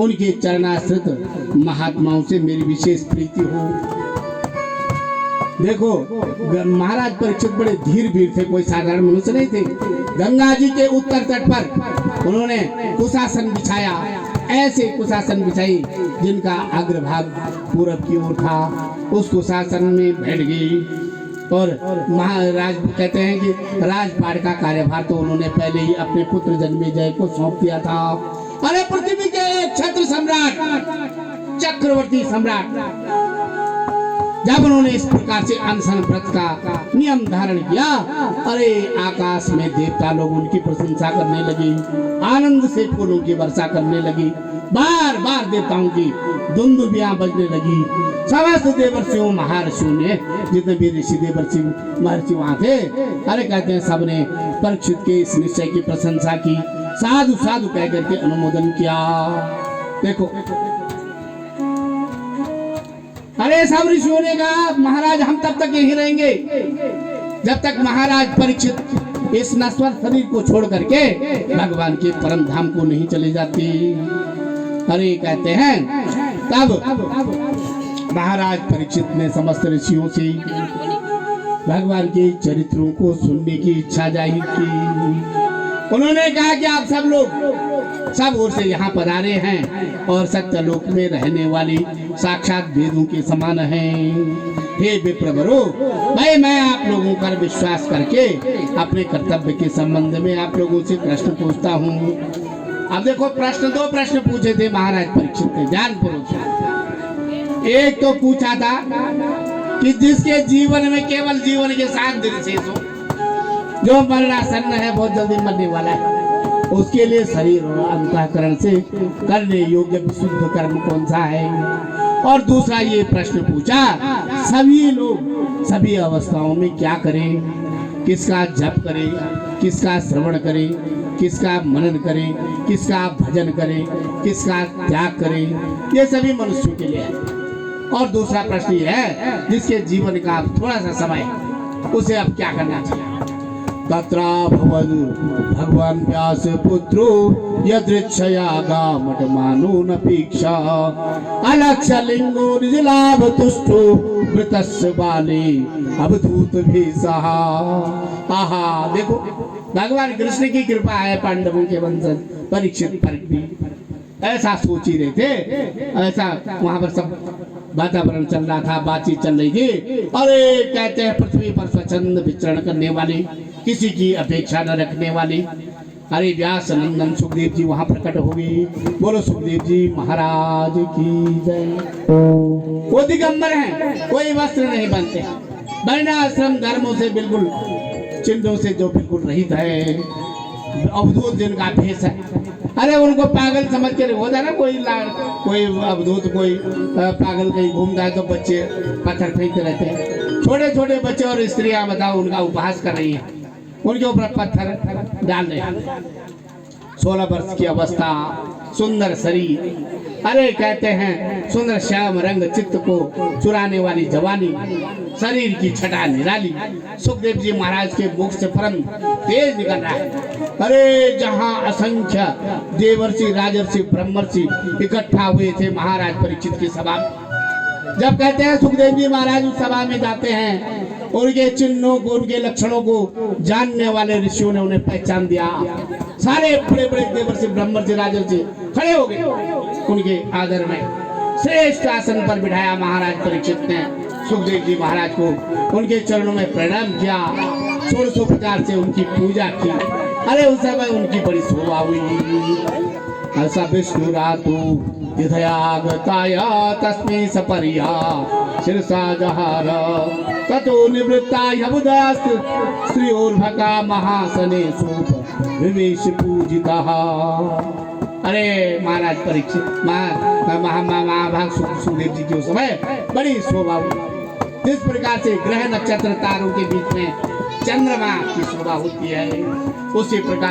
उनके चरणाश्रित महात्माओं से मेरी विशेष प्रीति हो। देखो महाराज परीक्षित बड़े धीर वीर थे, कोई साधारण मनुष्य नहीं थे। गंगा जी के उत्तर तट पर उन्होंने कुशासन बिछाया, ऐसे कुशासन बिछाई जिनका अग्रभाग पूरब की ओर था। उस कुशासन में बैठ गई और महाराज कहते हैं कि राजपाट का कार्यभार तो उन्होंने पहले ही अपने पुत्र जन्मेजय को सौंप दिया था। अरे पृथ्वी के एक छत्र सम्राट, चक्रवर्ती सम्राट, जब उन्होंने इस प्रकार से अनशन व्रत का नियम धारण किया, अरे आकाश में देवता लोग उनकी प्रशंसा करने लगे, आनंद से फूलों की वर्षा करने लगी, बार बार देवताओं की दुंदुभियां बजने लगी। समस्त देवर्षियों महर्षियों ने, जितने भी ऋषि देवर्षि महर्षि वहां थे, अरे कहते हैं सबने परीक्षित के इस निश्चय की प्रशंसा की, साधु साधु कह करके अनुमोदन किया। देखो अरे सब ऋषियों ने कहा महाराज हम तब तक यहीं रहेंगे जब तक महाराज परीक्षित इस नश्वर शरीर को छोड़ करके भगवान के परम धाम को नहीं चले जाते। अरे कहते हैं तब महाराज परीक्षित ने समस्त ऋषियों से भगवान के चरित्रों को सुनने की इच्छा जाहिर की। उन्होंने कहा कि आप सब लोग सब ओर से यहाँ पधारे हैं और सत्यलोक में रहने वाली साक्षात वेदों के समान हैं। हे विप्रवरो, भाई मैं आप लोगों पर विश्वास करके अपने कर्तव्य के संबंध में आप लोगों से प्रश्न पूछता हूँ। अब देखो दो प्रश्न पूछे थे महाराज परीक्षित ने ध्यानपूर्वक। एक तो पूछा था कि जिसके जीवन में केवल जीवन के 7 दिन शेष हो, जो मरणासन्न है, बहुत जल्दी मरने वाला है, उसके लिए शरीर और अंतःकरण से करने योग्य विशुद्ध कर्म कौन सा है। और दूसरा ये प्रश्न पूछा सभी लोग सभी अवस्थाओं में क्या करें, किसका जप करें, किसका श्रवण करें, किसका मनन करें, किसका भजन करें, किसका त्याग करें, ये सभी मनुष्यों के लिए है। और दूसरा प्रश्न ये है जिसके जीवन का थोड़ा सा समय उसे अब क्या करना चाहिए। तत्रा भवन भगवान व्यास पुत्रो यदृच्छया गामट मानो न पीक्षा अलक्ष्य लिंगो निज लाभ तुष्टो मृतस्य बाले अवधूत भी सहा। आहा देखो भगवान कृष्ण की कृपा है पांडवों के वंशज परीक्षित पर भी ऐसा सोच ही रहे थे। ऐसा वहां पर सब वातावरण चल रहा था, बातचीत चल रही थी। अरे कहते हैं पृथ्वी पर स्वच्छंद विचरण करने वाली, किसी की अपेक्षा न रखने वाली, अरे व्यास नंदन सुखदेव जी वहां प्रकट हो गई। बोलो सुखदेव जी महाराज की जय। वो दिगंबर हैं, कोई वस्त्र नहीं बनते, वर्णाश्रम धर्मों से बिल्कुल चिन्हों से जो बिल्कुल रहित है, अवधूत जिनका भेष है। अरे उनको पागल समझ के होता है ना, कोई अवधूत कोई पागल कहीं घूमता है तो बच्चे पत्थर फेंकते रहते हैं। छोटे छोटे बच्चे और स्त्रियां बताओ उनका उपहास कर रही हैं, उनके ऊपर पत्थर डाल रहे हैं। 16 वर्ष की अवस्था, सुंदर शरीर, अरे कहते हैं सुंदर श्याम रंग चित्त को चुराने वाली जवानी, शरीर की छटा निराली। सुखदेव जी महाराज के मुख से परम तेज निकल रहा है। अरे जहां असंख्य देवर्षि राजर्षि ब्रह्मर्षि इकट्ठा हुए थे महाराज परीक्षित की सभा में, जब कहते हैं सुखदेव जी महाराज उस सभा में जाते हैं, उनके चिन्हों को उनके लक्षणों को जानने वाले ऋषियों ने उन्हें पहचान दिया। सारे बड़े बड़े देवर्षि ब्रह्मर्षि राजर्षि खड़े हो गए उनके आदर में। श्रेष्ठ आसन पर बिठाया महाराज परीक्षित ने सुखदेव जी महाराज को, उनके चरणों में प्रणाम किया, 16 से उनकी पूजा की। अरे उस समय उनकी बड़ी शोभा हुई। ऐसा विष्णु रातु यथयागताय तस्मै सपर्या शिरसा जहार ततो निवृत्ताय बुधास्त श्रीयोर्भका महासने सूप विवेश पूजितः। अरे महाराज परीक्षित महाभाग सुखदेव जी की उस समय बड़ी शोभा हुई। जिस प्रकार से ग्रह नक्षत्र तारों के बीच में चंद्रमा की शोभा होती है, उसी प्रकार